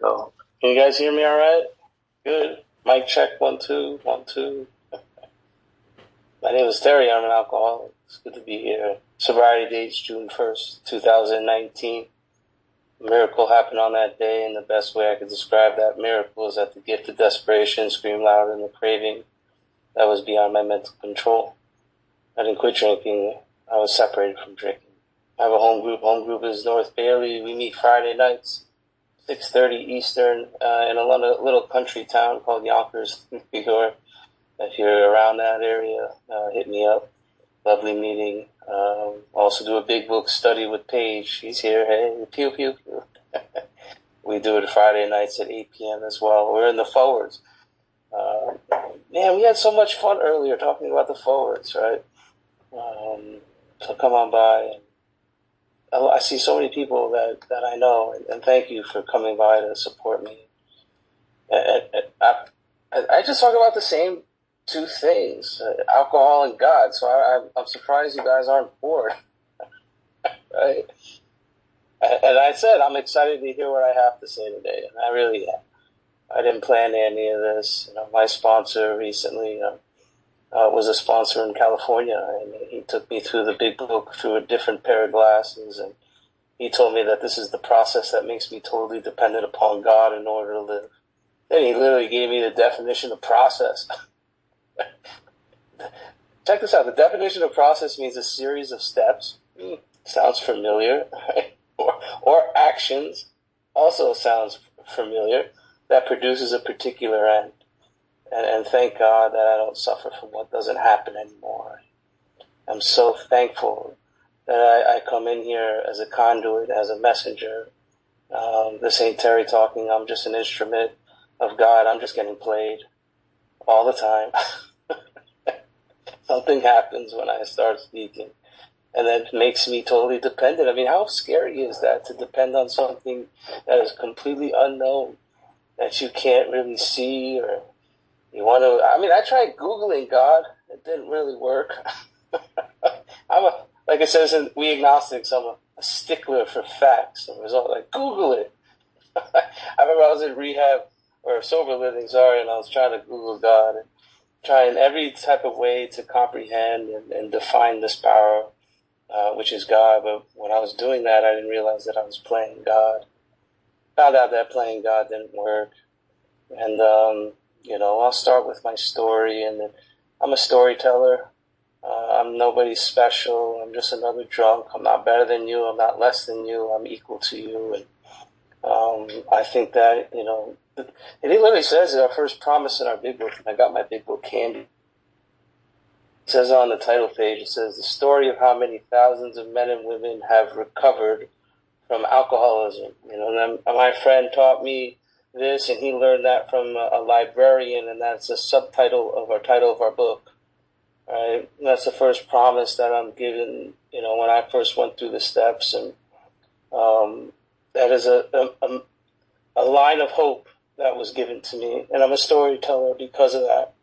Go. Can you guys hear me all right? Good. Mic check, 1 2 1 2. My name is Thierry. I'm an alcoholic. It's good to be here. Sobriety date's June 1st, 2019. A miracle happened on that day, and the best way I could describe that miracle is that the gift of desperation screamed louder than the craving that was beyond my mental control. I didn't quit drinking. I was separated from drinking. I have a home group. Home group is North Bailey. We meet Friday nights, 6:30 Eastern, in a little country town called Yonkers, New York. If you're around that area, hit me up. Lovely meeting. Also do a big book study with Paige. She's here. Hey, pew, pew, pew. We do it Friday nights at 8 p.m. as well. We're in the forwards. Man, we had so much fun earlier talking about the forwards, right? So come on by. I see so many people that I know, and thank you for coming by to support me. I just talk about the same two things, alcohol and God, so I'm surprised you guys aren't bored. Right? And I said, I'm excited to hear what I have to say today, and I really am. I didn't plan any of this. My sponsor recently was a sponsor in California, and he took me through the big book through a different pair of glasses, and he told me that this is the process that makes me totally dependent upon God in order to live. Then he literally gave me the definition of process. Check this out. The definition of process means a series of steps. Sounds familiar. Right? Or actions. Also sounds familiar. That produces a particular end. And thank God that I don't suffer from what doesn't happen anymore. I'm so thankful that I come in here as a conduit, as a messenger. This ain't Terry talking. I'm just an instrument of God. I'm just getting played all the time. Something happens when I start speaking, and that makes me totally dependent. I mean, how scary is that, to depend on something that is completely unknown, that you can't really see, or you want to... I mean, I tried Googling God. It didn't really work. Like it says in We Agnostics, I'm a stickler for facts. The result, like, Google it. I remember I was in rehab, or sober living, sorry, and I was trying to Google God, and trying every type of way to comprehend and define this power, which is God. But when I was doing that, I didn't realize that I was playing God. Found out that playing God didn't work. And, I'll start with my story, and then I'm a storyteller. I'm nobody special. I'm just another drunk. I'm not better than you. I'm not less than you. I'm equal to you. And I think that, it literally says in our first promise in our big book, and I got my big book handy. It says on the title page, it says, the story of how many thousands of men and women have recovered from alcoholism. And my friend taught me this, and he learned that from a librarian, and that's the subtitle of our title of our book. Right? And that's the first promise that I'm given, when I first went through the steps. And that is a line of hope that was given to me. And I'm a storyteller because of that.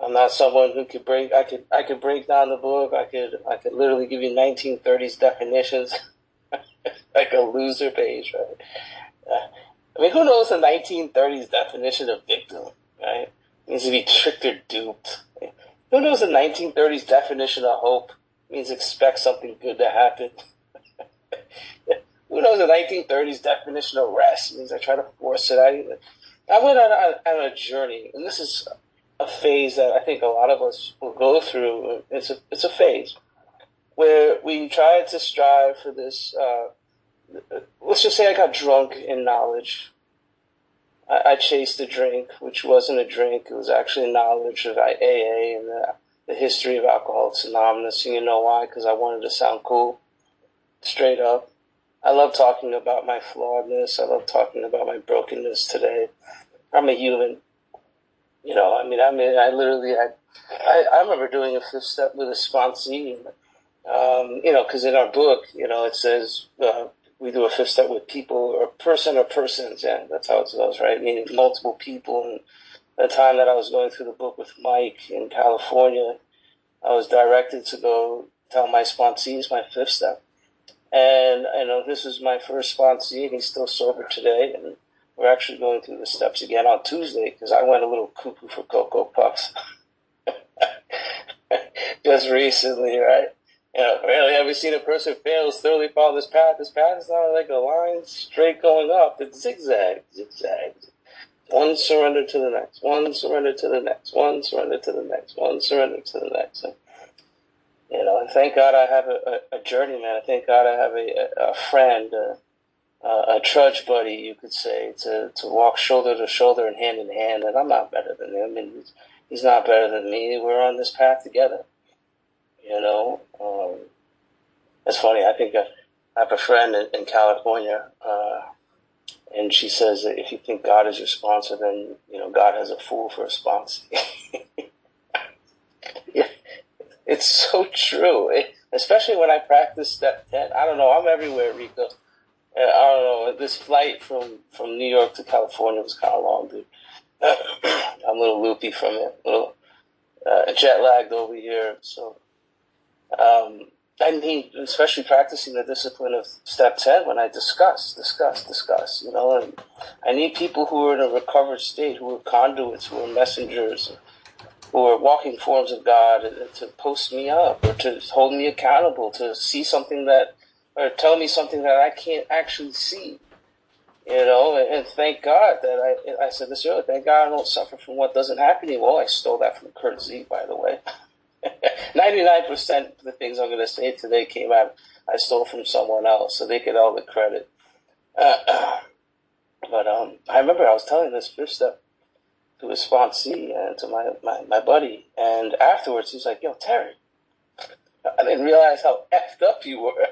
I'm not someone who could I could break down the book. I could literally give you 1930s definitions like a loser page, right? I mean, who knows the 1930s definition of victim, right? It means to be tricked or duped. Who knows the 1930s definition of hope? It means expect something good to happen. Who knows the 1930s definition of rest? It means I try to force it. I went on a journey, and this is a phase that I think a lot of us will go through. It's a phase where we try to strive for this. Let's just say I got drunk in knowledge. I chased a drink, which wasn't a drink. It was actually knowledge of AA and the history of Alcoholics Anonymous. And you know why? Because I wanted to sound cool, straight up. I love talking about my flawedness. I love talking about my brokenness today. I'm a human. I remember doing a fifth step with a sponsee, because in our book, it says we do a fifth step with people or persons. Yeah, that's how it goes, right? Meaning multiple people. And the time that I was going through the book with Mike in California, I was directed to go tell my sponsees my fifth step. And, this was my first sponsee, and he's still sober today. And we're actually going through the steps again on Tuesday because I went a little cuckoo for Cocoa Puffs just recently, right? Rarely have we seen a person fail to thoroughly follow this path. This path is not like a line straight going up. It's zigzag, zigzag. One surrender to the next. One surrender to the next. One surrender to the next. One surrender to the next. And, and thank God I have a journeyman. Thank God I have a friend, a trudge buddy, you could say, to walk shoulder to shoulder and hand in hand. And I'm not better than him, and he's not better than me. We're on this path together. It's funny. I think I have a friend in California, and she says that if you think God is your sponsor, then God has a fool for a sponsor. Yeah, it's so true. Especially when I practice step 10. I don't know. I'm everywhere, Rico. I don't know. This flight from New York to California was kind of long, dude. I'm a little loopy from it, a little jet lagged over here. So, I need, especially practicing the discipline of step 10 when I discuss, and I need people who are in a recovered state, who are conduits, who are messengers, who are walking forms of God, to post me up or to hold me accountable, to see something or tell me something that I can't actually see, and thank God that I said this earlier, thank God I don't suffer from what doesn't happen anymore. I stole that from Kurt Z, by the way. 99% of the things I'm going to say today came out, I stole from someone else, so they get all the credit. But I remember I was telling this first step to his sponsee and to my buddy, and afterwards he's like, "Yo, Terry, I didn't realize how effed up you were."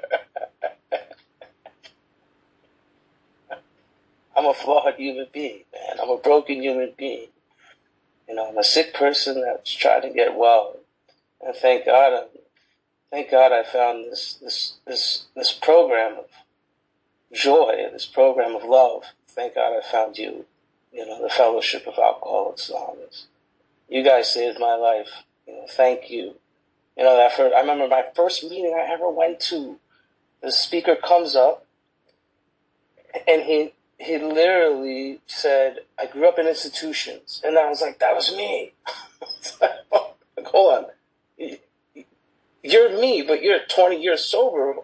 I'm a flawed human being, man. I'm a broken human being. I'm a sick person that's trying to get well. And thank God I found this program of joy, this program of love. Thank God I found you, the Fellowship of Alcoholics Anonymous. You guys saved my life. Thank you. I remember my first meeting I ever went to, the speaker comes up and he literally said, "I grew up in institutions." And I was like, that was me. Like, hold on. You're me, but you're 20 years sober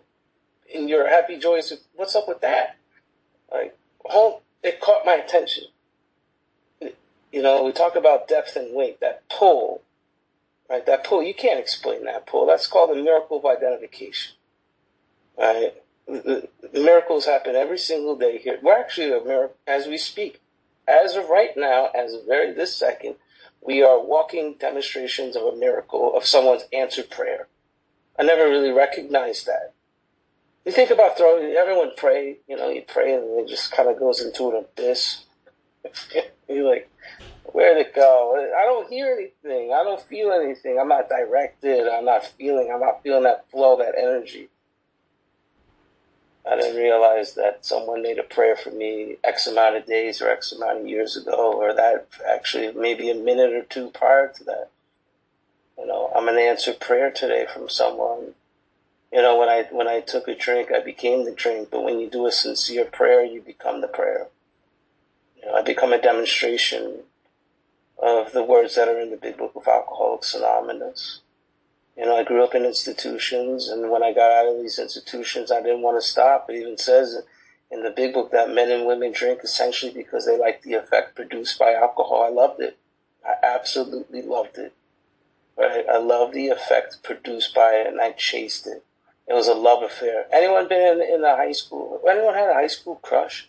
and you're happy, joyous. What's up with that? Like, it caught my attention. We talk about depth and weight, that pull, right? That pull, you can't explain that pull. That's called the miracle of identification, right? The miracles happen every single day here. We're actually a miracle as we speak. As of right now, as of this second, we are walking demonstrations of a miracle of someone's answered prayer. I never really recognized that. You think about everyone pray, you pray and it just kind of goes into an abyss. You're like, where'd it go? I don't hear anything. I don't feel anything. I'm not directed. I'm not feeling that flow, that energy. I didn't realize that someone made a prayer for me X amount of days or X amount of years ago, or that actually maybe a minute or two prior to that. I'm an answered prayer today from someone. When I took a drink, I became the drink. But when you do a sincere prayer, you become the prayer. I become a demonstration of the words that are in the Big Book of Alcoholics Anonymous. I grew up in institutions, and when I got out of these institutions, I didn't want to stop. It even says in the Big Book that men and women drink essentially because they like the effect produced by alcohol. I loved it. I absolutely loved it. Right? I loved the effect produced by it, and I chased it. It was a love affair. Anyone been in a high school? Anyone had a high school crush?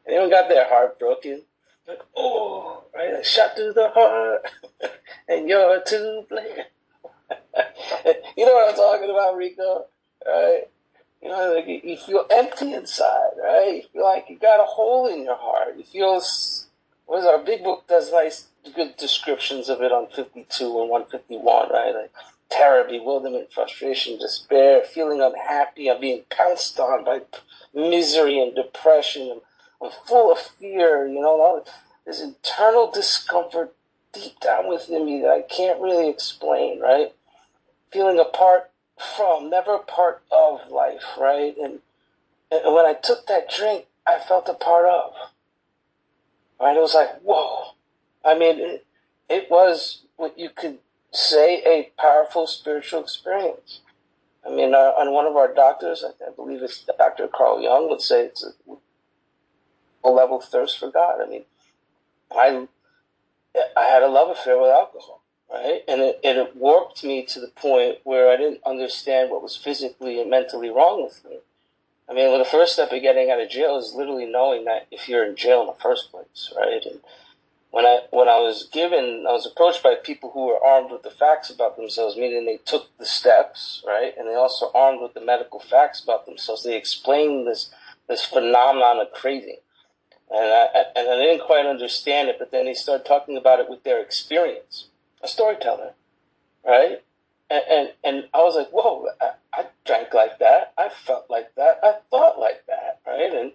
Anyone got their heart broken? Like, oh, right, a shot through the heart, and you're to blame. You know what I'm talking about, Rico? Right? Like you feel empty inside, right? You feel like you got a hole in your heart. You feel, our Big Book does nice, good descriptions of it on 52 and 151, right? Like terror, bewilderment, frustration, despair, feeling unhappy. I'm being pounced on by misery and depression. I'm full of fear, this internal discomfort deep down within me that I can't really explain, right? Feeling apart from, never part of life, right? And when I took that drink, I felt a part of. Right? It was like, whoa. I mean, it was what you could say a powerful spiritual experience. I mean, on one of our doctors, I believe it's Dr. Carl Jung, would say it's a level thirst for God. I mean, I had a love affair with alcohol, right? And it warped me to the point where I didn't understand what was physically and mentally wrong with me. I mean, well, the first step of getting out of jail is literally knowing that if you're in jail in the first place, right? And when I was approached by people who were armed with the facts about themselves, meaning they took the steps, right? And they also armed with the medical facts about themselves. They explained this phenomenon of craving. And I didn't quite understand it, but then they started talking about it with their experience. A storyteller, right? And I was like, whoa, I drank like that. I felt like that. I thought like that, right? And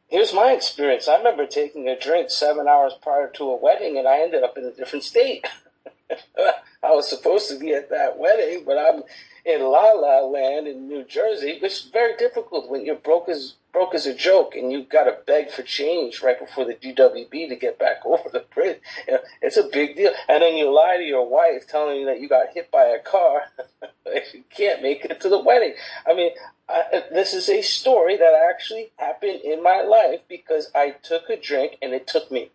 here's my experience. I remember taking a drink 7 hours prior to a wedding, and I ended up in a different state. I was supposed to be at that wedding, but I'm in La La Land in New Jersey, which is very difficult when you're broke as a joke and you've got to beg for change right before the GWB to get back over the bridge. You know, it's a big deal. And then you lie to your wife telling you that you got hit by a car. You can't make it to the wedding. I mean, this is a story that actually happened in my life because I took a drink and it took me.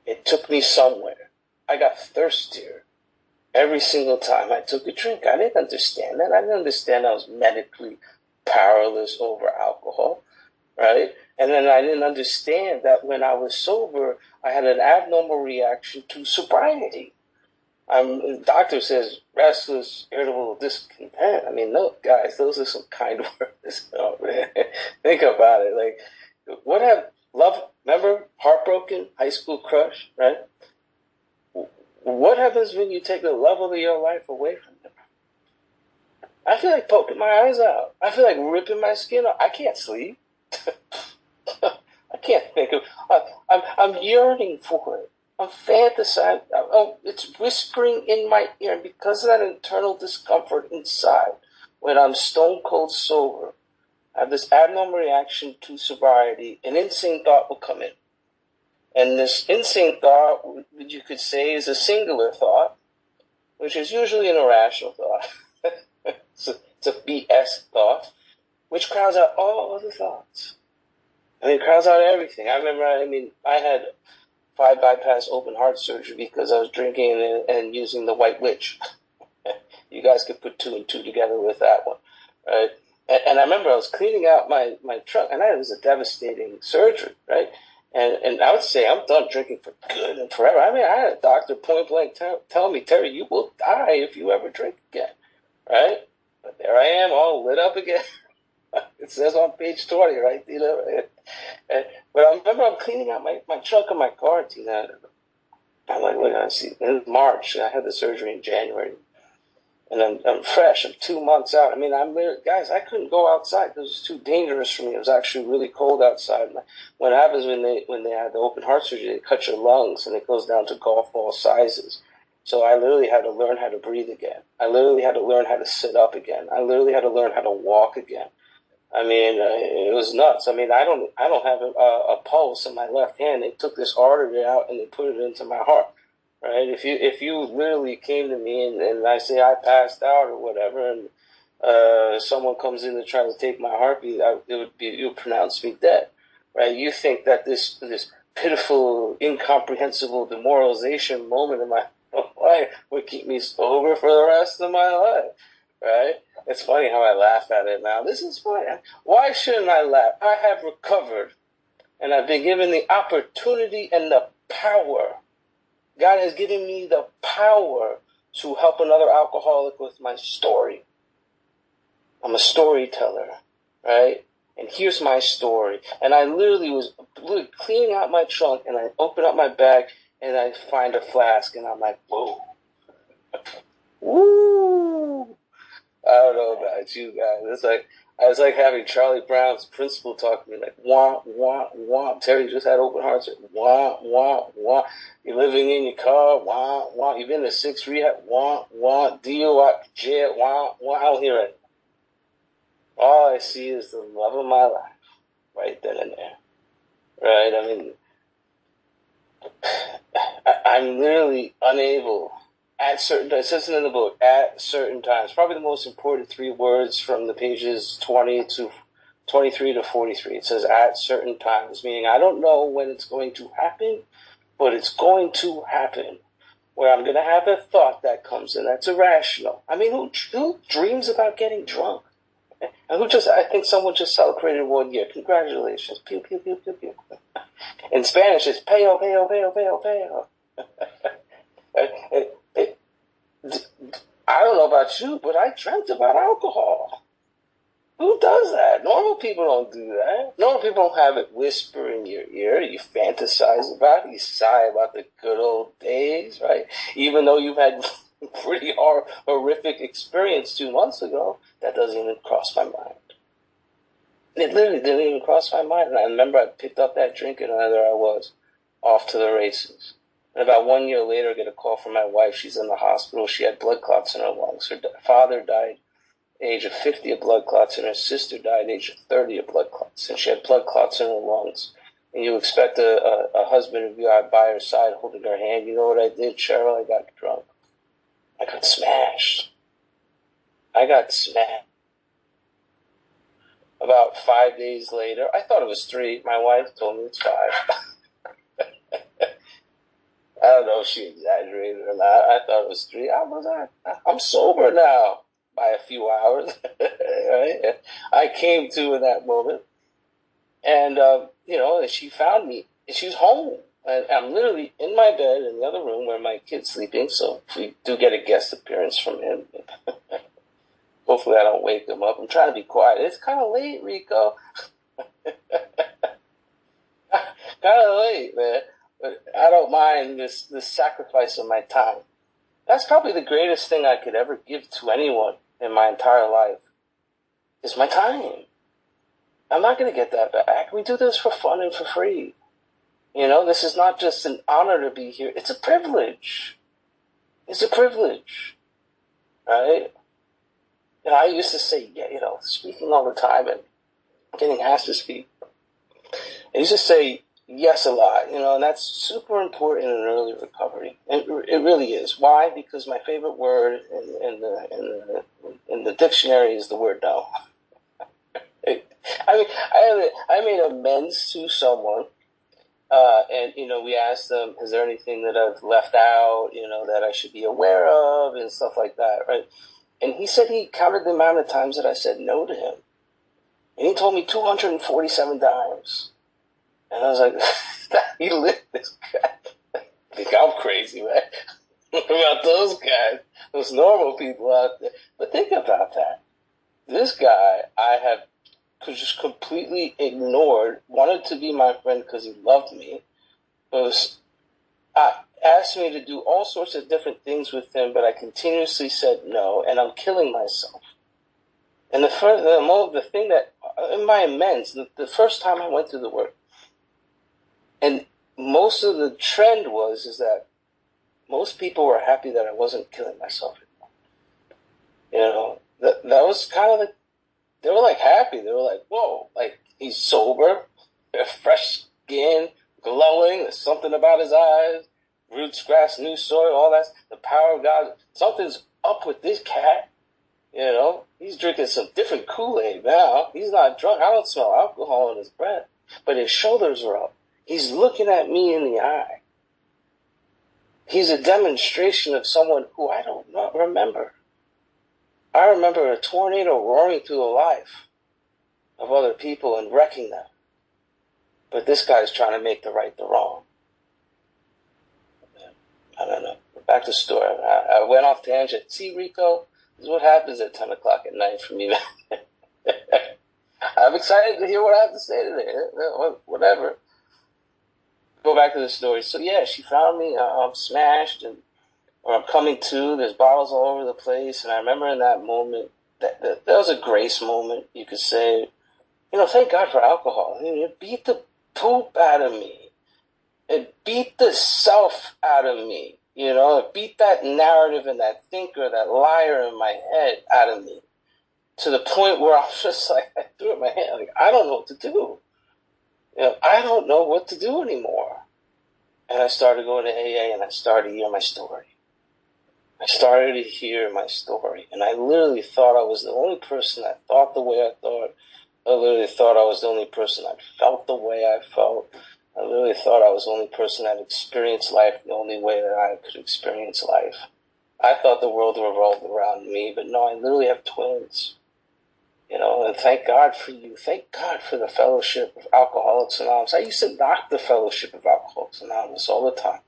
It took me somewhere. I got thirstier every single time I took a drink. I didn't understand that. I didn't understand I was medically powerless over alcohol, right? And then I didn't understand that when I was sober, I had an abnormal reaction to sobriety. The doctor says restless, irritable, discontent. I mean, no, guys, those are some kind words. Oh, man. Think about it. Like, what have love, remember, heartbroken, high school crush, right? What happens when you take the love of your life away from them? I feel like poking my eyes out. I feel like ripping my skin off. I can't sleep. I can't think of. I'm yearning for it. I'm fantasizing. It's whispering in my ear, and because of that internal discomfort inside, when I'm stone cold sober, I have this abnormal reaction to sobriety. An insane thought will come in. And this insane thought, which you could say is a singular thought, which is usually an irrational thought. It's a BS thought, which crowds out all other thoughts. I mean, it crowds out everything. I remember, I had 5 bypass open heart surgery because I was drinking and using the white witch. You guys could put 2 and 2 together with that one, right? And I remember I was cleaning out my trunk, and it was a devastating surgery, right? And I would say I'm done drinking for good and forever. I mean, I had a doctor point blank tell me, Terry, you will die if you ever drink again, right? But there I am, all lit up again. It says on page 20, right? You know. But I remember I'm cleaning out my trunk of my car, Tina. I'm like, look, I see. In March, I had the surgery in January. And I'm fresh. I'm 2 months out. I mean, guys, I couldn't go outside. It was too dangerous for me. It was actually really cold outside. What happens when they had the open heart surgery, they cut your lungs, and it goes down to golf ball sizes. So I literally had to learn how to breathe again. I literally had to learn how to sit up again. I literally had to learn how to walk again. I mean, it was nuts. I mean, I don't have a pulse in my left hand. They took this artery out and they put it into my heart. Right? If you literally came to me and I say I passed out or whatever, and someone comes in to try to take my heartbeat, you'll pronounce me dead. Right? You think that this pitiful, incomprehensible demoralization moment in my life would keep me sober for the rest of my life. Right? It's funny how I laugh at it now. This is funny. Why shouldn't I laugh? I have recovered, and I've been given the opportunity and the power. God has given me the power to help another alcoholic with my story. I'm a storyteller, right? And here's my story. And I literally was cleaning out my trunk, and I open up my bag, and I find a flask, and I'm like, whoa. Woo! I don't know about you guys. It's like having Charlie Brown's principal talk to me like, wah, wah, wah. Terry just had open heart surgery. Wah, wah, wah. You're living in your car. Wah, wah. You've been to 6 rehab. Wah, wah. DUI, jail. Wah, wah. I don't hear it. All I see is the love of my life. right then and there, right? I mean, I'm literally unable at certain times, it says it in the book, at certain times, probably the most important 3 words from the pages 23 to 43. It says at certain times, meaning I don't know when it's going to happen, but it's going to happen. Where I'm going to have a thought that comes in that's irrational. I mean, who dreams about getting drunk? And I think someone just celebrated 1 year. Congratulations. Pew, pew, pew, pew, pew. In Spanish, it's peo, peo, peo, peo, peo. I don't know about you, but I dreamt about alcohol. Who does that? Normal people don't do that. Normal people don't have it whisper in your ear. You fantasize about it. You sigh about the good old days, right? Even though you've had pretty horrific experience 2 months ago, that doesn't even cross my mind. It literally didn't even cross my mind. And I remember I picked up that drink and there I was, off to the races. And about 1 year later, I get a call from my wife. She's in the hospital. She had blood clots in her lungs. Her father died age of 50 of blood clots, and her sister died age of 30 of blood clots. And she had blood clots in her lungs. And you expect a husband to be by her side holding her hand. You know what I did, Cheryl? I got drunk. I got smashed. About 5 days later, I thought it was 3. My wife told me it's 5. I don't know if she exaggerated or not. I thought it was 3. I'm sober now by a few hours. Right? I came to in that moment. And, she found me. And she's home. And I'm literally in my bed in the other room where my kid's sleeping. So we do get a guest appearance from him. Hopefully I don't wake him up. I'm trying to be quiet. It's kind of late, Rico. Kind of late, man. But I don't mind this sacrifice of my time. That's probably the greatest thing I could ever give to anyone in my entire life is my time. I'm not going to get that back. We do this for fun and for free. This is not just an honor to be here. It's a privilege. It's a privilege. Right? And I used to say, speaking all the time and getting asked to speak, I used to say yes a lot, and that's super important in early recovery. It really is. Why? Because my favorite word in the dictionary is the word no. I made amends to someone, and we asked them, is there anything that I've left out, that I should be aware of and stuff like that, right? And he said he counted the amount of times that I said no to him. And he told me 247 times. And I was like, he lit this guy. I think I'm crazy, man. What about those guys? Those normal people out there. But think about that. This guy I have just completely ignored, wanted to be my friend because he loved me, asked me to do all sorts of different things with him, but I continuously said no, and I'm killing myself. And the thing that, in my amends, the first time I went through the work, and most of the trend is that most people were happy that I wasn't killing myself anymore. That was kind of they were like happy. They were like, whoa, like he's sober, fresh skin, glowing, there's something about his eyes, roots, grass, new soil, all that, the power of God. Something's up with this cat. He's drinking some different Kool-Aid now. He's not drunk. I don't smell alcohol in his breath, but his shoulders are up. He's looking at me in the eye. He's a demonstration of someone who I don't remember. I remember a tornado roaring through the life of other people and wrecking them. But this guy's trying to make the right the wrong. I don't know. Back to the story. I went off tangent. See, Rico, this is what happens at 10 o'clock at night for me. I'm excited to hear what I have to say today. Whatever. Go back to the story. So yeah, she found me. I'm smashed, or I'm coming to. There's bottles all over the place, and I remember in that moment that was a grace moment. You could say, thank God for alcohol. It beat the poop out of me. It beat the self out of me. It beat that narrative and that thinker, that liar in my head out of me, to the point where I was just like, I threw up my hand. Like, I don't know what to do. I don't know what to do anymore. And I started going to AA, and I started to hear my story. And I literally thought I was the only person that thought the way I thought. I literally thought I was the only person that felt the way I felt. I literally thought I was the only person that experienced life the only way that I could experience life. I thought the world revolved around me, but no, I literally have twins. And thank God for you. Thank God for the Fellowship of Alcoholics Anonymous. I used to knock the Fellowship of Alcoholics Anonymous all the time.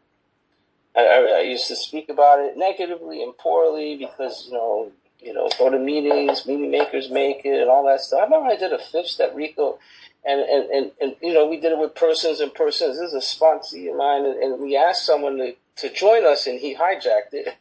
I used to speak about it negatively and poorly because, go to meetings, meeting makers make it, and all that stuff. I remember I did a fifth step Rico, and we did it with persons and persons. This is a sponsee of mine, and we asked someone to join us, and he hijacked it.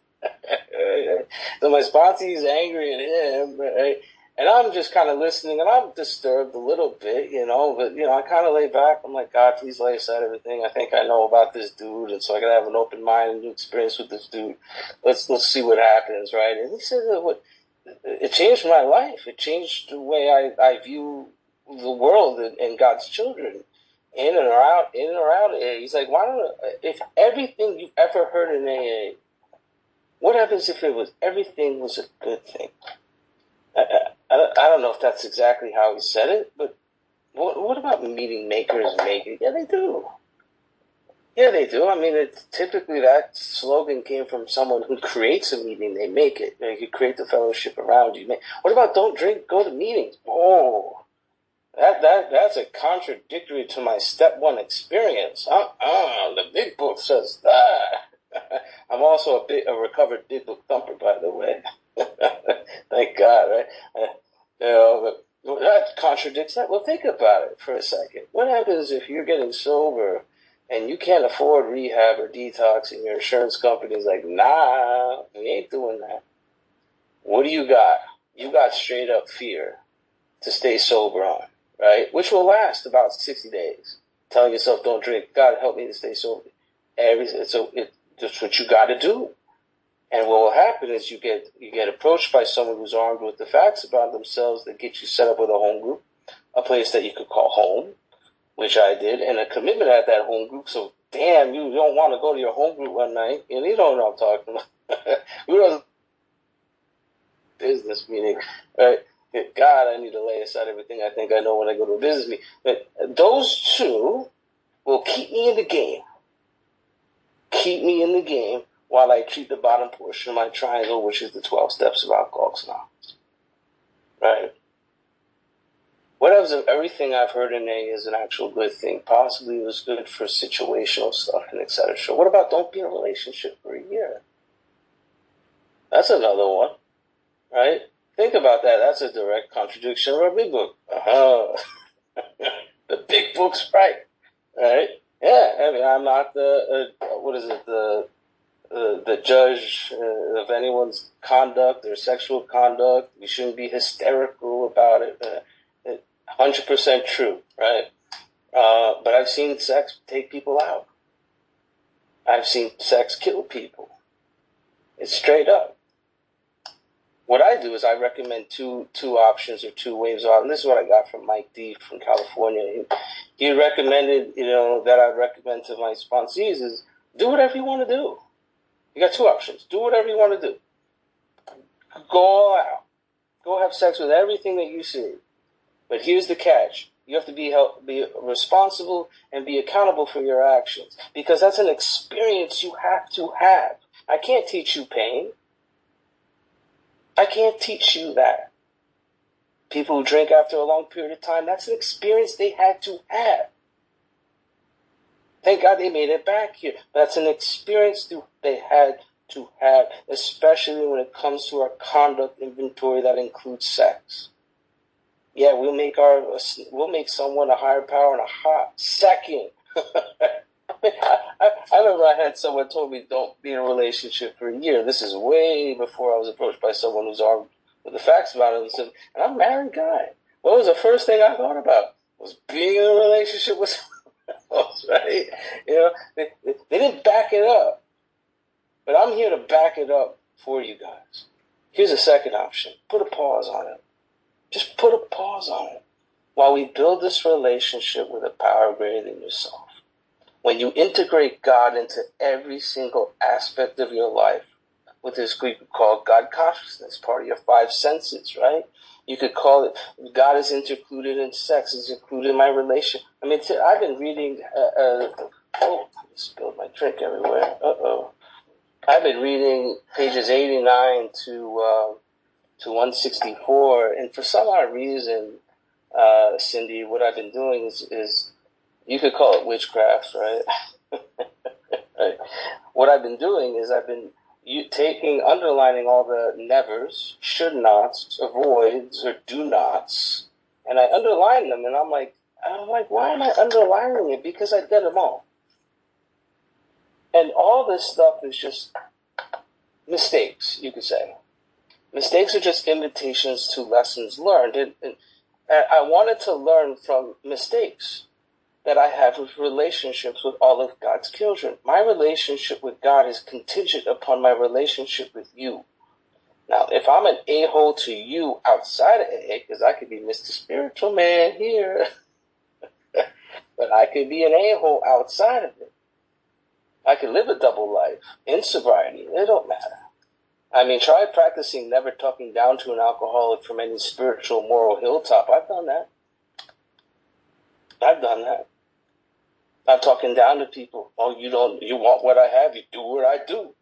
So my sponsee is angry at him, right? And I'm just kind of listening, and I'm disturbed a little bit, but, I kind of lay back. I'm like, God, please lay aside everything. I think I know about this dude, and so I got to have an open mind and new experience with this dude. Let's see what happens, right? And he said, it changed my life. It changed the way I view the world and God's children, in and out AA. He's like, why don't, if everything you've ever heard in AA, what happens if everything was a good thing? I don't know if that's exactly how he said it, but what about meeting makers make it? Yeah, they do. I mean, typically that slogan came from someone who creates a meeting, they make it. You create the fellowship around you. What about don't drink, go to meetings? Oh, that's a contradictory to my step one experience. The big book says that. I'm also a recovered big book thumper, by the way. Thank God, right? But that contradicts that. Well, think about it for a second. What happens if you're getting sober and you can't afford rehab or detox, and your insurance company's like, nah, we ain't doing that? What do you got? You got straight up fear to stay sober on, right? Which will last about 60 days. Telling yourself, don't drink. God, help me to stay sober. That's what you got to do. And what will happen is you get approached by someone who's armed with the facts about themselves that get you set up with a home group, a place that you could call home, which I did, and a commitment at that home group. So, damn, you don't want to go to your home group one night, and you don't know what I'm talking about. We don't business meeting, right? God, I need to lay aside everything I think I know when I go to a business meeting. But those two will keep me in the game. Keep me in the game while I treat the bottom portion of my triangle, which is the 12 steps of Alcoholics Anonymous. Right? What else of everything I've heard in A is an actual good thing? Possibly it was good for situational stuff and etc. So what about don't be in a relationship for a year? That's another one. Right? Think about that. That's a direct contradiction of our big book. The big book's right. Right? Yeah, I mean, I'm not the judge of anyone's conduct or sexual conduct. We shouldn't be hysterical about it. 100% true, right? But I've seen sex take people out. I've seen sex kill people. It's straight up. What I do is I recommend two options or two waves of, and this is what I got from Mike D from California. He recommended, that I recommend to my sponsees is do whatever you want to do. You got two options. Do whatever you want to do. Go all out. Go have sex with everything that you see. But here's the catch. You have to be responsible and be accountable for your actions. Because that's an experience you have to have. I can't teach you pain. I can't teach you that. People who drink after a long period of time, that's an experience they had to have. Thank God they made it back here. That's an experience they had to have, especially when it comes to our conduct inventory that includes sex. Yeah, we'll make someone a higher power in a hot second. I remember I had someone told me don't be in a relationship for a year. This is way before I was approached by someone who's armed with the facts about it. And I'm a married guy. What was the first thing I thought about? Was being in a relationship with someone else, right? They didn't back it up. But I'm here to back it up for you guys. Here's a second option. Put a pause on it. Just put a pause on it. while we build this relationship with a power greater than yourself, when you integrate God into every single aspect of your life, with this Greek called God consciousness, part of your five senses, right? You could call it, God is included in sex, is included in my relation. I mean, I've been reading, oh, I spilled my drink everywhere. I've been reading pages 89 to 164, and for some odd reason, Cindy, what I've been doing is you could call it witchcraft, right? Right. What I've been doing is I've been underlining all the nevers, should nots, avoids, or do nots, and I underline them, and I'm like, why am I underlining it? Because I did them all. And all this stuff is just mistakes, you could say. Mistakes are just invitations to lessons learned. And I wanted to learn from mistakes that I have with relationships with all of God's children. My relationship with God is contingent upon my relationship with you. Now, if I'm an a-hole to you outside of AA, because I could be Mr. Spiritual Man here, but I could be an a-hole outside of it. I could live a double life in sobriety. It don't matter. I mean, try practicing never talking down to an alcoholic from any spiritual, moral hilltop. I've done that. I'm talking down to people. Oh, you want what I have, you do what I do.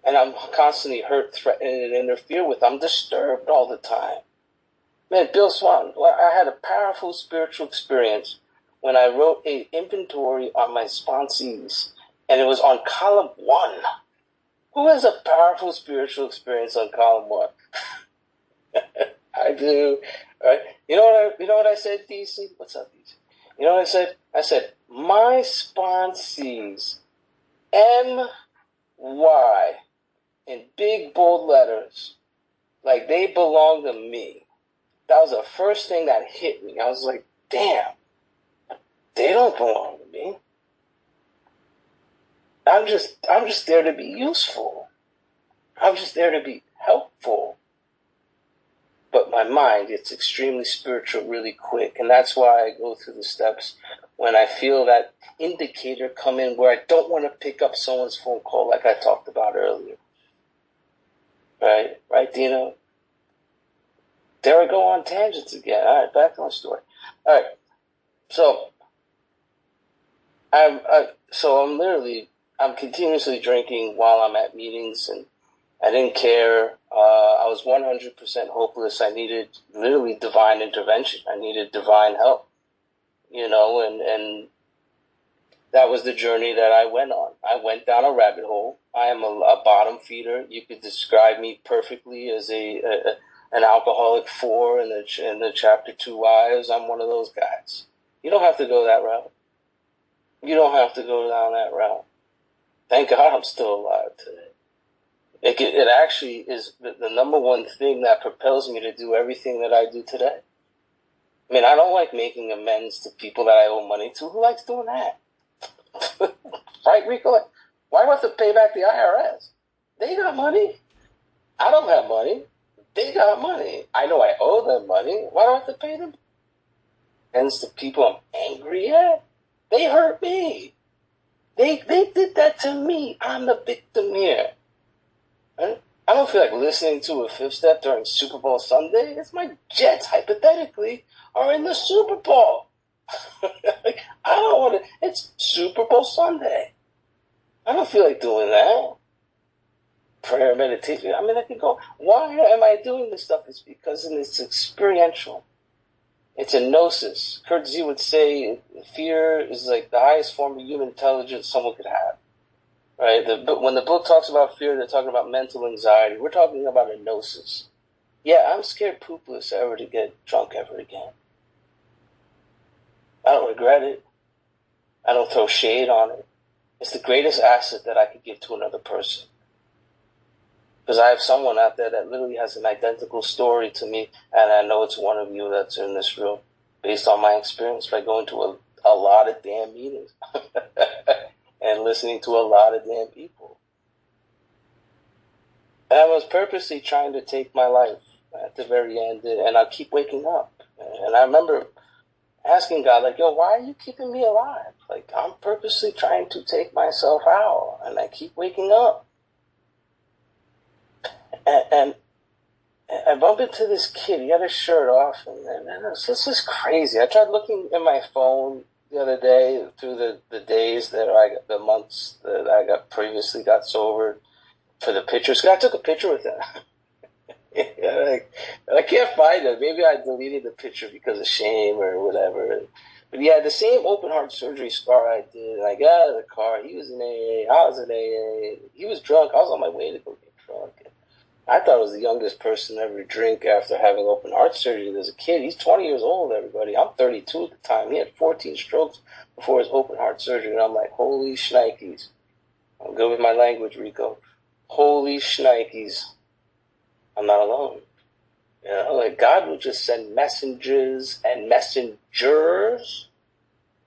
And I'm constantly hurt, threatened, and interfered with. I'm disturbed all the time. Man, Bill Swan, I had a powerful spiritual experience when I wrote an inventory on my sponsees, and it was on column 1. Who has a powerful spiritual experience on column 1? I do. Right? You know what I said, DC? What's up, DC? You know what I said? I said, my sponsees, M-Y, in big, bold letters, like they belong to me. That was the first thing that hit me. I was like, damn, they don't belong to me. I'm just there to be useful. I'm just there to be helpful. But my mind gets extremely spiritual really quick. And that's why I go through the steps when I feel that indicator come in where I don't want to pick up someone's phone call like I talked about earlier. Right, Dino? There I go on tangents again. All right, back on the story. All right, so I'm continuously drinking while I'm at meetings, and I didn't care. I was 100% hopeless. I needed literally divine intervention. I needed divine help, and that was the journey that I went on. I went down a rabbit hole. I am a bottom feeder. You could describe me perfectly as an alcoholic 4 in the chapter 2 wives. I'm one of those guys. You don't have to go that route. You don't have to go down that route. Thank God I'm still alive today. It actually is the number one thing that propels me to do everything that I do today. I mean, I don't like making amends to people that I owe money to. Who likes doing that? Right, Rico? Why do I have to pay back the IRS? They got money. I don't have money. They got money. I know I owe them money. Why do I have to pay them? Hence the people I'm angry at. They hurt me. They did that to me. I'm the victim here. Right? I don't feel like listening to a Fifth Step during Super Bowl Sunday. It's my Jets, hypothetically, are in the Super Bowl. I don't want to. It's Super Bowl Sunday. I don't feel like doing that. Prayer, meditation. I mean, I could go. Why am I doing this stuff? It's because it's experiential. It's a gnosis. Kurt Z would say fear is like the highest form of human intelligence someone could have. Right? When the book talks about fear, they're talking about mental anxiety. We're talking about a gnosis. Yeah, I'm scared poopless ever to get drunk ever again. I don't regret it. I don't throw shade on it. It's the greatest asset that I could give to another person. Because I have someone out there that literally has an identical story to me, and I know it's one of you that's in this room, based on my experience by going to a lot of damn meetings and listening to a lot of damn people. And I was purposely trying to take my life. at the very end, and I keep waking up. And I remember asking God, like, yo, why are you keeping me alive? Like, I'm purposely trying to take myself out, and I keep waking up. And I bump into this kid. He had his shirt off, and this is crazy. I tried looking in my phone the other day through the days the months that I previously got sober for the pictures. I took a picture with him. I can't find it. Maybe I deleted the picture because of shame or whatever. But he had the same open heart surgery scar I did. And I got out of the car. He was in AA. I was in AA. He was drunk. I was on my way to go get drunk. I thought I was the youngest person to ever drink after having open heart surgery as a kid. He's 20 years old, everybody. I'm 32 at the time. He had 14 strokes before his open heart surgery. And I'm like, holy shnikes. I'm good with my language, Rico. Holy shnikes. I'm not alone. You know, like God will just send messengers and messengers,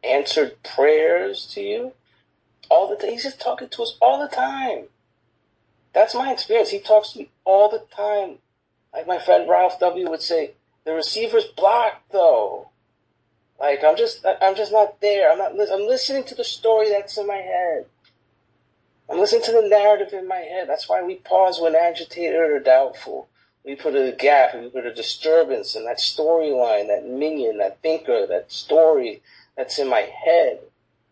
answered prayers to you all the time. He's just talking to us all the time. That's my experience. He talks to me all the time. Like my friend Ralph W. would say, the receiver's blocked though. Like I'm just not there. I'm listening to the story that's in my head. I'm listening to the narrative in my head. That's why we pause when agitated or doubtful. We put a gap, we put a disturbance in that storyline, that minion, that thinker, that story that's in my head.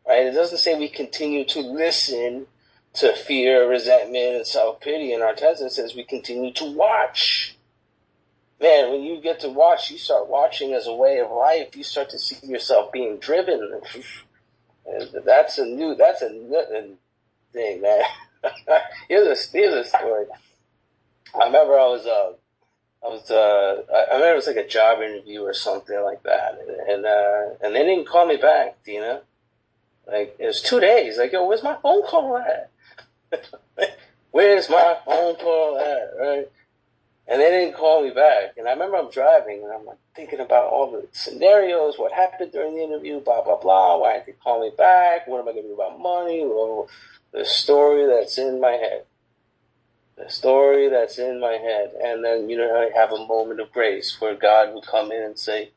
Right? It doesn't say we continue to listen to fear, resentment, and self-pity in our text. It says we continue to watch. Man, when you get to watch, you start watching as a way of life. You start to see yourself being driven. That's a new thing, man. Here's a story. I remember I remember it was like a job interview or something like that, and they didn't call me back, Dina. Like it was 2 days. Like, yo, where's my phone call at? Where's my phone call at? Right? And they didn't call me back. And I remember I'm driving and I'm like thinking about all the scenarios, what happened during the interview, blah blah blah. Why didn't they call me back? What am I going to do about money? Or the story that's in my head. The story that's in my head. And then, I have a moment of grace where God would come in and say,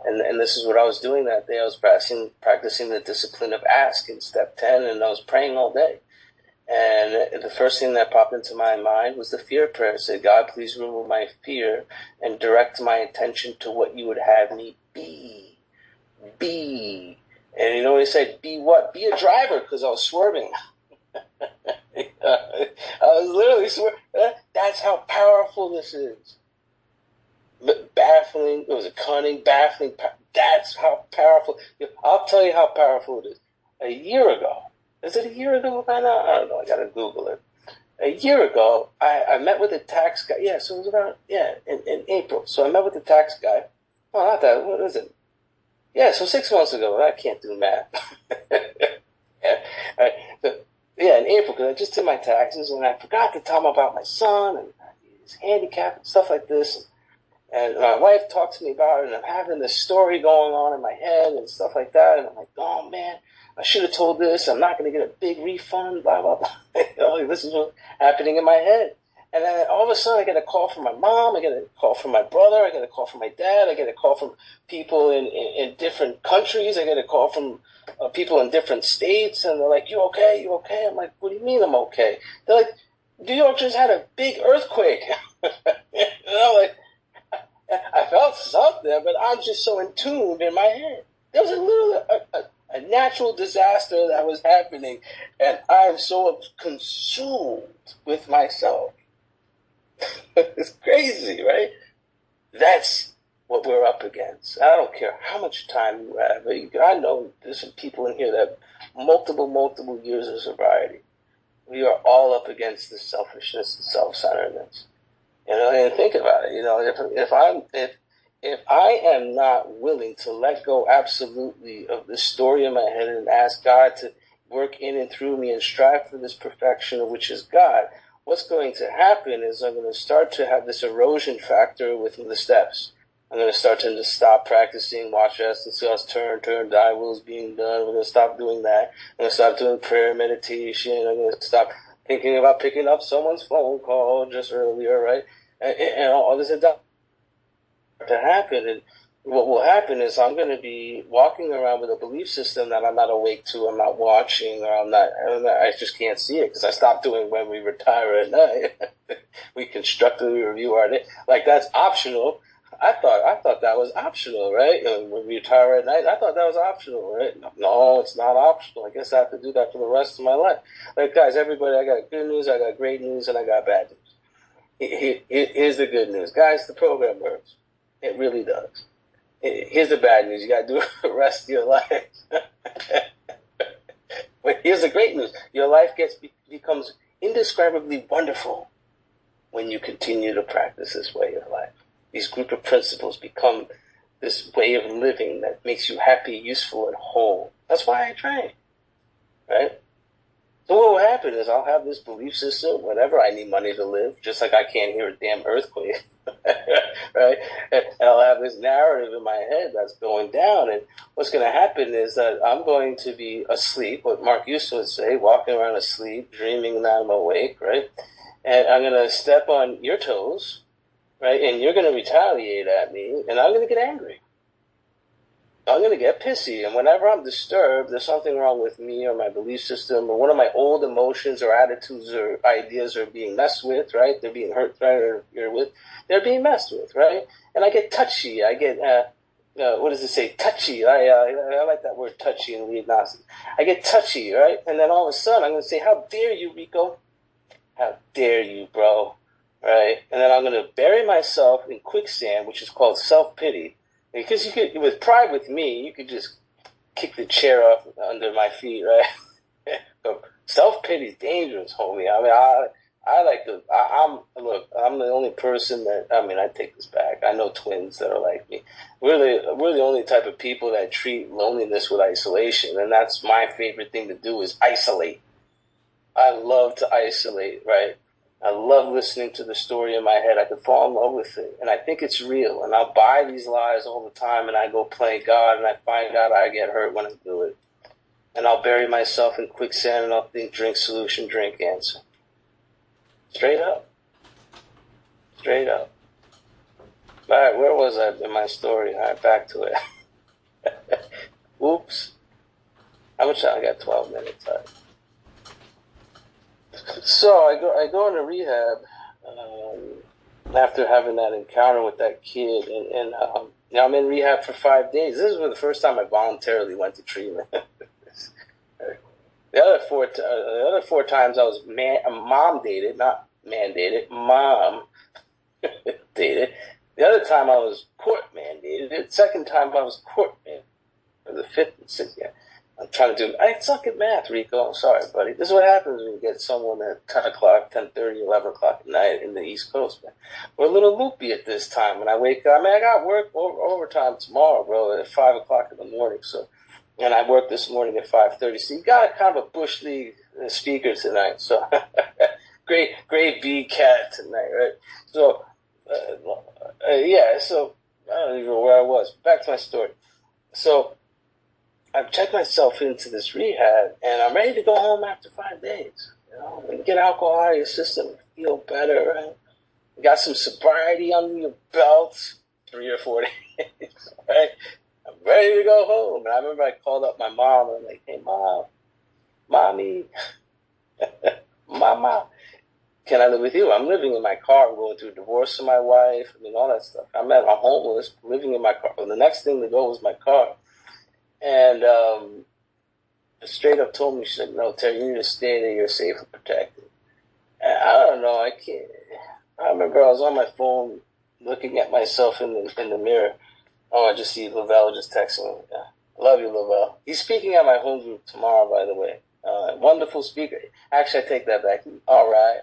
and this is what I was doing that day. I was practicing the discipline of ask in step 10, and I was praying all day. And the first thing that popped into my mind was the fear prayer. It said, God, please remove my fear and direct my attention to what you would have me be. Be. And he said, be what? Be a driver, because I was swerving. I was literally swearing. That's how powerful this is. Baffling. It was a cunning, baffling. That's how powerful. I'll tell you how powerful it is. A year ago. Is it a year ago by now? I don't know. I got to Google it. A year ago, I met with a tax guy. Yeah, so it was about, in April. So I met with the tax guy. Oh, not that. What is it? Yeah, so 6 months ago. I can't do math. In April, because I just did my taxes, and I forgot to tell him about my son and his handicap and stuff like this. And my wife talked to me about it, and I'm having this story going on in my head and stuff like that. And I'm like, oh, man, I should have told this. I'm not going to get a big refund, blah, blah, blah. This is what's happening in my head. And then all of a sudden, I get a call from my mom. I get a call from my brother. I get a call from my dad. I get a call from people in different countries. I get a call from people in different states. And they're like, you okay? You okay? I'm like, what do you mean I'm okay? They're like, New York just had a big earthquake. And I'm like, I felt something, but I'm just so in tune in my head. There was literally a natural disaster that was happening, and I'm so consumed with myself. It's crazy, right? That's what we're up against. I don't care how much time you have. I know there's some people in here that have multiple years of sobriety. We are all up against this selfishness and self-centeredness. And think about it. If I am not willing to let go absolutely of this story in my head and ask God to work in and through me and strive for this perfection, which is God, what's going to happen is I'm going to start to have this erosion factor with the steps. I'm going to start to stop practicing, watch us, and see us turn, thy will is being done. We're going to stop doing that. I'm going to stop doing prayer, meditation. I'm going to stop thinking about picking up someone's phone call just earlier, right? And all this and that. to happen. And what will happen is I'm going to be walking around with a belief system that I'm not awake to, I'm not watching, or I just can't see it because I stopped doing when we retire at night. We constructively review our day. Like, that's optional. I thought that was optional, right? When we retire at night, I thought that was optional, right? No, it's not optional. I guess I have to do that for the rest of my life. Like, guys, everybody, I got good news, I got great news, and I got bad news. Here's the good news. Guys, the program works. It really does. Here's the bad news. You got to do it for the rest of your life. But here's the great news. Your life becomes indescribably wonderful when you continue to practice this way of life. These group of principles become this way of living that makes you happy, useful, and whole. That's why I train, right? So what will happen is I'll have this belief system whenever I need money to live, just like I can't hear a damn earthquake, right? And I'll have this narrative in my head that's going down. And what's going to happen is that I'm going to be asleep, what Mark used to say, walking around asleep, dreaming that I'm awake, right? And I'm going to step on your toes, right? And you're going to retaliate at me, and I'm going to get angry. I'm going to get pissy. And whenever I'm disturbed, there's something wrong with me or my belief system, or one of my old emotions or attitudes or ideas are being messed with, right? They're being hurt, right? Or you're with, they're being messed with, right? And I get touchy. I get, what does it say? Touchy. I like that word touchy in the agnostic. I get touchy, right? And then all of a sudden, I'm going to say, how dare you, Rico? How dare you, bro? Right? And then I'm going to bury myself in quicksand, which is called self-pity. Because you could, with pride with me, you could just kick the chair off under my feet, right? But self-pity is dangerous, homie. I mean, I'm the only person that, I take this back. I know twins that are like me. We're the only type of people that treat loneliness with isolation. And that's my favorite thing to do is isolate. I love to isolate, right? I love listening to the story in my head. I could fall in love with it. And I think it's real. And I'll buy these lies all the time and I go play God and I find out I get hurt when I do it. And I'll bury myself in quicksand and I'll think drink solution, drink answer. Straight up. Straight up. All right, where was I in my story? All right, back to it. Oops. How much time? I got 12 minutes. All right. So I go into rehab after having that encounter with that kid, and now I'm in rehab for 5 days. This was the first time I voluntarily went to treatment. The other four times I was mom dated, not mandated, mom dated. The other time I was court mandated. The second time I was court mandated. For the fifth and sixth, yeah. I'm trying to do, I suck at math, Rico. I'm sorry, buddy. This is what happens when you get someone at 10 o'clock, 10:30, 11 o'clock at night in the East Coast, man. We're a little loopy at this time. When I wake up, I got work overtime tomorrow, bro, at 5 o'clock in the morning. So, and I worked this morning at 5:30. So you got kind of a Bush League speaker tonight. So, great B cat tonight, right? So, yeah, so I don't even know where I was. Back to my story. So, I've checked myself into this rehab, and I'm ready to go home after 5 days. You know, when you get alcohol out of your system, you feel better, right? You got some sobriety under your belt, 3 or 4 days, right? I'm ready to go home. And I remember I called up my mom, and I'm like, hey, Mom, Mommy, Mama, can I live with you? I'm living in my car. I'm going through a divorce with my wife, all that stuff. I'm homeless, living in my car. Well, the next thing to go was my car. And straight up told me, she said, no, Terry, you need to stay there. You're safe and protected. And I don't know. I can't. I remember I was on my phone looking at myself in the mirror. Oh, I just see Lavelle just texting me. Yeah. I love you, Lavelle. He's speaking at my home group tomorrow, by the way. Wonderful speaker. Actually, I take that back. All right.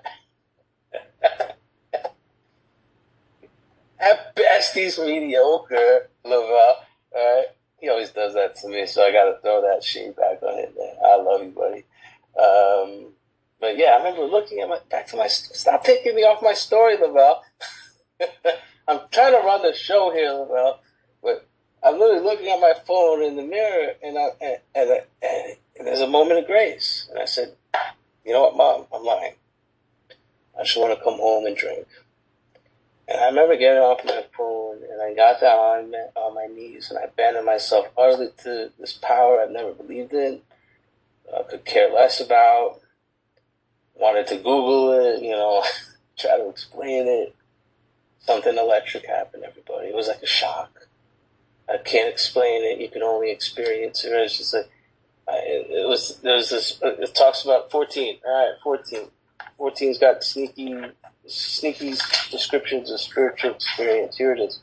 At best, he's mediocre, Lavelle. All right. He always does that to me, so I got to throw that shade back on him, man. I love you, buddy. But yeah, I remember looking at stop taking me off my story, Lavelle. I'm trying to run the show here, Lavelle, but I'm literally looking at my phone in the mirror, and there's a moment of grace. And I said, you know what, Mom? I'm lying. I just want to come home and drink. And I remember getting off my phone, and I got down on my knees, and I abandoned myself utterly to this power I've never believed in, could care less about, wanted to Google it, try to explain it. Something electric happened, everybody. It was like a shock. I can't explain it. You can only experience it. It's just like, there's this, it talks about 14. All right, 14. 14's got sneaky descriptions of spiritual experience. Here it is.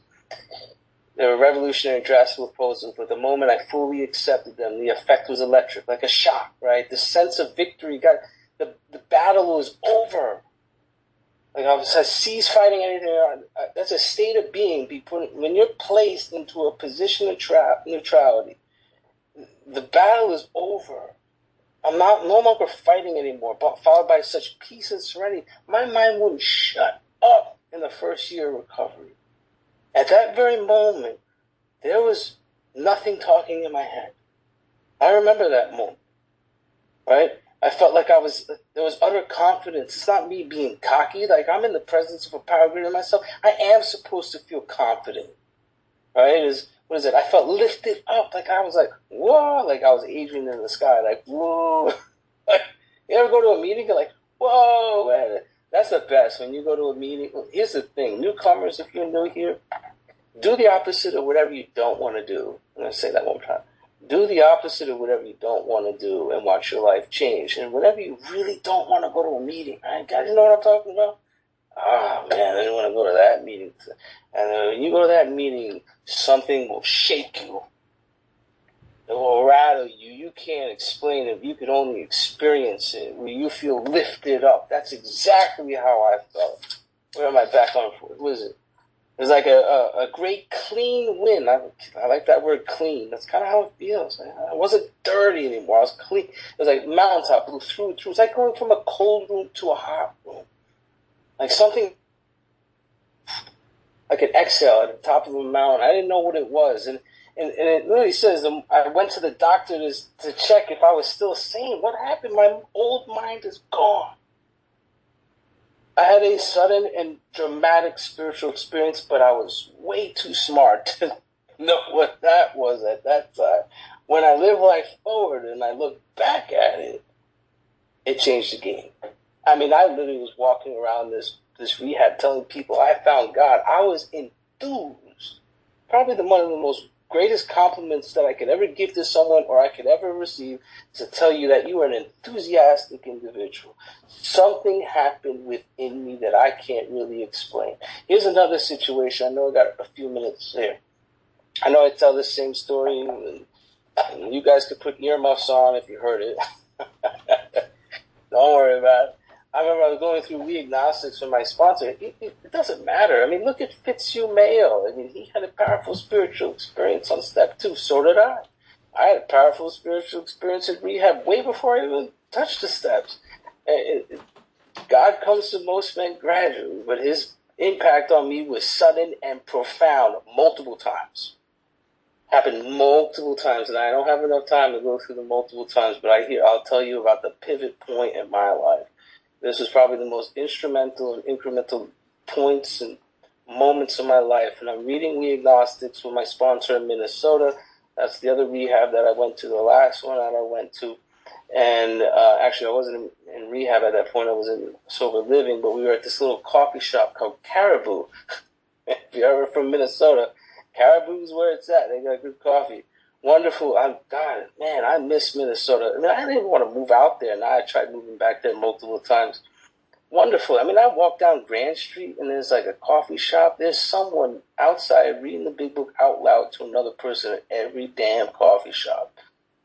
They were revolutionary, drastic proposals, but the moment I fully accepted them, the effect was electric, like a shock, right? The sense of victory the battle was over. Like I cease fighting anything. That's a state of being. When you're placed into a position of neutrality, the battle is over. I'm no longer fighting anymore, but followed by such peace and serenity. My mind wouldn't shut up in the first year of recovery. At that very moment, there was nothing talking in my head. I remember that moment, right? I felt like there was utter confidence. It's not me being cocky. Like I'm in the presence of a power greater than myself. I am supposed to feel confident, right? What is it? I felt lifted up. Like I was like, whoa, like I was Adrian in the sky, like, whoa. Like, you ever go to a meeting, you're like, whoa, man. That's the best. When you go to a meeting, here's the thing. Newcomers, if you're new here, do the opposite of whatever you don't want to do. I'm going to say that one more time. Do the opposite of whatever you don't want to do and watch your life change. And whenever you really don't want to go to a meeting, right? Guys, you know what I'm talking about? Oh, man, I didn't want to go to that meeting. And when you go to that meeting, something will shake you. It will rattle you. You can't explain it. You can only experience it. Where you feel lifted up. That's exactly how I felt. Where am I back on? What was it? It was like a great clean wind. I like that word clean. That's kind of how it feels. I wasn't dirty anymore. I was clean. It was like mountaintop, blew through and through. It was like going from a cold room to a hot room. Like something, like an exhale at the top of a mountain. I didn't know what it was. And it literally says, I went to the doctor to check if I was still sane. What happened? My old mind is gone. I had a sudden and dramatic spiritual experience, but I was way too smart to know what that was at that time. When I live life forward and I look back at it, it changed the game. I mean, I literally was walking around this rehab telling people I found God. I was enthused. Probably one of the most greatest compliments that I could ever give to someone or I could ever receive to tell you that you are an enthusiastic individual. Something happened within me that I can't really explain. Here's another situation. I know I got a few minutes here. I know I tell this same story, and you guys could put earmuffs on if you heard it. Don't worry about it. I remember I was going through We Agnostics with my sponsor. It doesn't matter. I mean, look at Fitzhugh Mayo. I mean, he had a powerful spiritual experience on step 2. So did I. I had a powerful spiritual experience in rehab way before I even touched the steps. God comes to most men gradually, but his impact on me was sudden and profound multiple times. Happened multiple times, and I don't have enough time to go through the multiple times, but I'll tell you about the pivot point in my life. This was probably the most instrumental and incremental points and moments of my life. And I'm reading We Agnostics with my sponsor in Minnesota. That's the other rehab that I went to, the last one that I went to. And actually, I wasn't in rehab at that point. I was in sober living, but we were at this little coffee shop called Caribou. If you're ever from Minnesota, Caribou's where it's at. They got good coffee. Wonderful. I miss Minnesota. I mean, I didn't even want to move out there. Now I tried moving back there multiple times. Wonderful. I mean, I walk down Grand Street and there's like a coffee shop. There's someone outside reading the big book out loud to another person at every damn coffee shop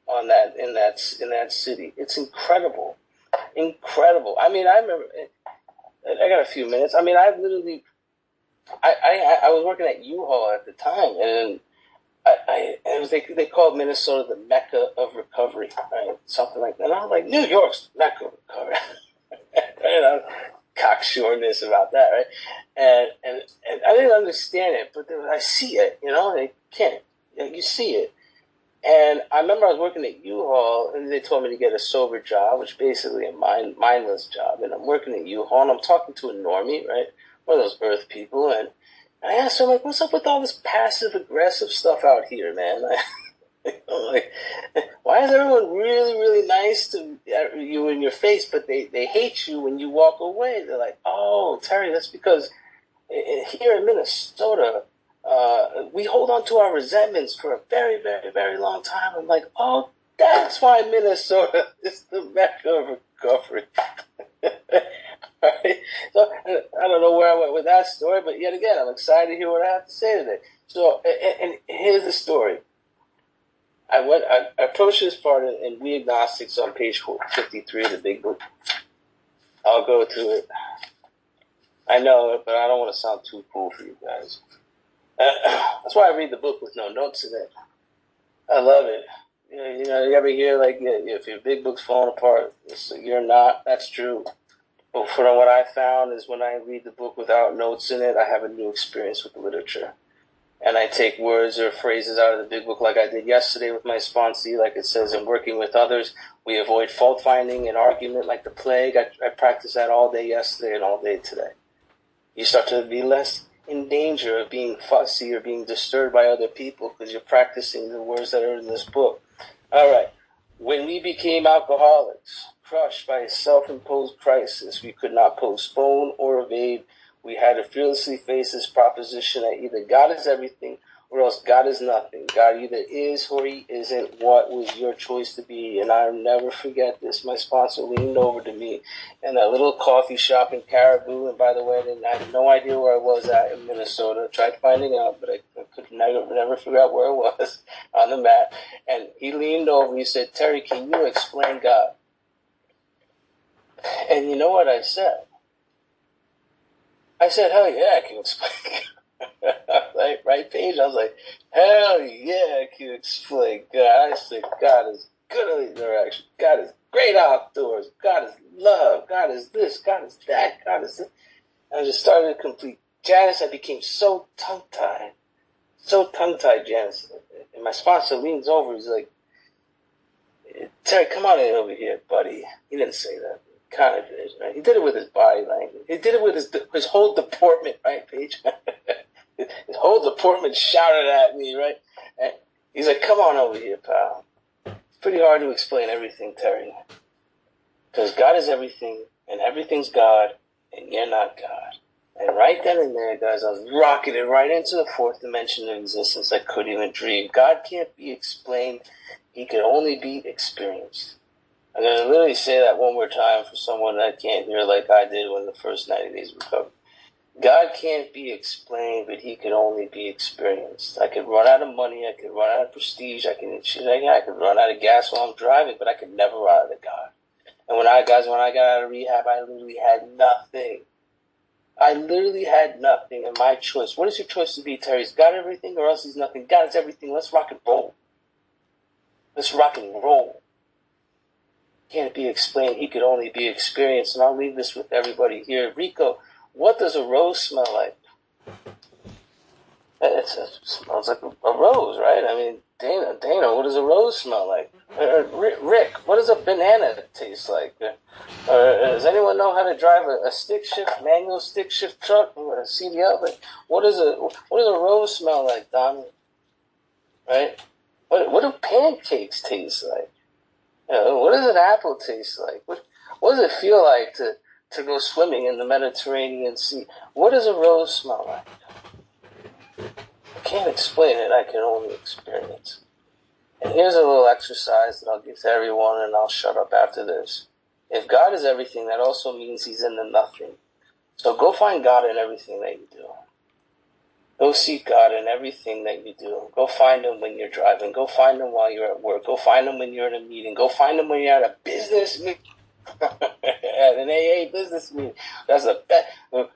in that city. It's incredible. Incredible. I mean, I remember, I got a few minutes. I mean, I was working at U-Haul at the time, and they called Minnesota the Mecca of recovery, right? Something like that. And I was like, New York's the Mecca of recovery. Cocksureness about that, right? And I didn't understand it, but I see it, they can't. You see it. And I remember I was working at U-Haul, and they told me to get a sober job, which is basically a mindless job. And I'm working at U-Haul, and I'm talking to a normie, right? one of those Earth people, and I asked her, like, what's up with all this passive aggressive stuff out here, man? I'm like, why is everyone really, really nice to you in your face, but they hate you when you walk away? They're like, oh, Terry, that's because here in Minnesota, we hold on to our resentments for a very, very, very long time. I'm like, oh, that's why Minnesota is the mecca of recovery. Right? So I don't know where I went with that story, but yet again, I'm excited to hear what I have to say today. So, and here's the story. I approached this part in We Agnostics on page 53 of the big book. I'll go to it. I know it, but I don't want to sound too cool for you guys. That's why I read the book with no notes in it. I love it. You know, you ever hear, like, if your big book's falling apart, you're not. That's true. But from what I found is when I read the book without notes in it, I have a new experience with the literature. And I take words or phrases out of the big book like I did yesterday with my sponsee, like it says, in working with others, we avoid fault-finding and argument like the plague. I practiced that all day yesterday and all day today. You start to be less in danger of being fussy or being disturbed by other people because you're practicing the words that are in this book. All right. When we became alcoholics, crushed by a self-imposed crisis we could not postpone or evade, we had to fearlessly face this proposition that either God is everything or else God is nothing. God either is or he isn't. What was your choice to be? And I'll never forget this. My sponsor leaned over to me in that little coffee shop in Caribou. And by the way, I had no idea where I was at in Minnesota. I tried finding out, but I could never figure out where I was on the map. And he leaned over and he said, Terry, can you explain God? And you know what I said? I said, hell yeah, I can explain God. Like, right, Paige? I was like, hell yeah, I can explain God. I said, God is good on the direction. God is great outdoors. God is love. God is this. God is that. God is this. I just started to complete. Janice, I became so tongue-tied. So tongue-tied, Janice. And my sponsor leans over. He's like, Terry, come on in over here, buddy. He didn't say that. Kind of did, right? He did it with his body language. He did it with his whole deportment, right, Paige? His whole deportment shouted at me, right? And he's like, come on over here, pal. It's pretty hard to explain everything, Terry. Because God is everything, and everything's God, and you're not God. And right then and there, guys, I was rocketed right into the fourth dimension of existence I couldn't even dream. God can't be explained. He can only be experienced. I'm going to literally say that one more time for someone that can't hear like I did when the first 90 days recovered. God can't be explained, but he can only be experienced. I could run out of money. I could run out of prestige. I could run out of gas while I'm driving, but I could never run out of God. And when I got out of rehab, I literally had nothing. I literally had nothing. And my choice, what is your choice to be, Terry? Is God everything or else he's nothing? God is everything. Let's rock and roll. Let's rock and roll. Can't be explained. He could only be experienced. And I'll leave this with everybody here. Rico, what does a rose smell like? It smells like a rose, right? I mean, Dana, what does a rose smell like? Rick, what does a banana taste like? Does anyone know how to drive a stick shift, manual stick shift truck or a CDL? But what does a rose smell like, Don? Right? What do pancakes taste like? What does an apple taste like? What does it feel like to go swimming in the Mediterranean Sea? What does a rose smell like? I can't explain it. I can only experience. And here's a little exercise that I'll give to everyone, and I'll shut up after this. If God is everything, that also means he's in the nothing. So go find God in everything that you do. Go seek God in everything that you do. Go find him when you're driving. Go find him while you're at work. Go find him when you're in a meeting. Go find him when you're at a business meeting. At an AA business meeting. That's the best.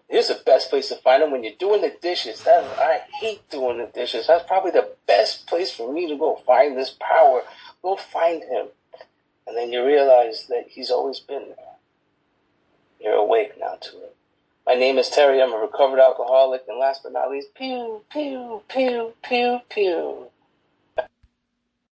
Here's the best place to find him when you're doing the dishes. I hate doing the dishes. That's probably the best place for me to go find this power. Go find him. And then you realize that he's always been there. You're awake now to it. My name is Terry. I'm a recovered alcoholic. And last but not least, pew, pew, pew, pew, pew.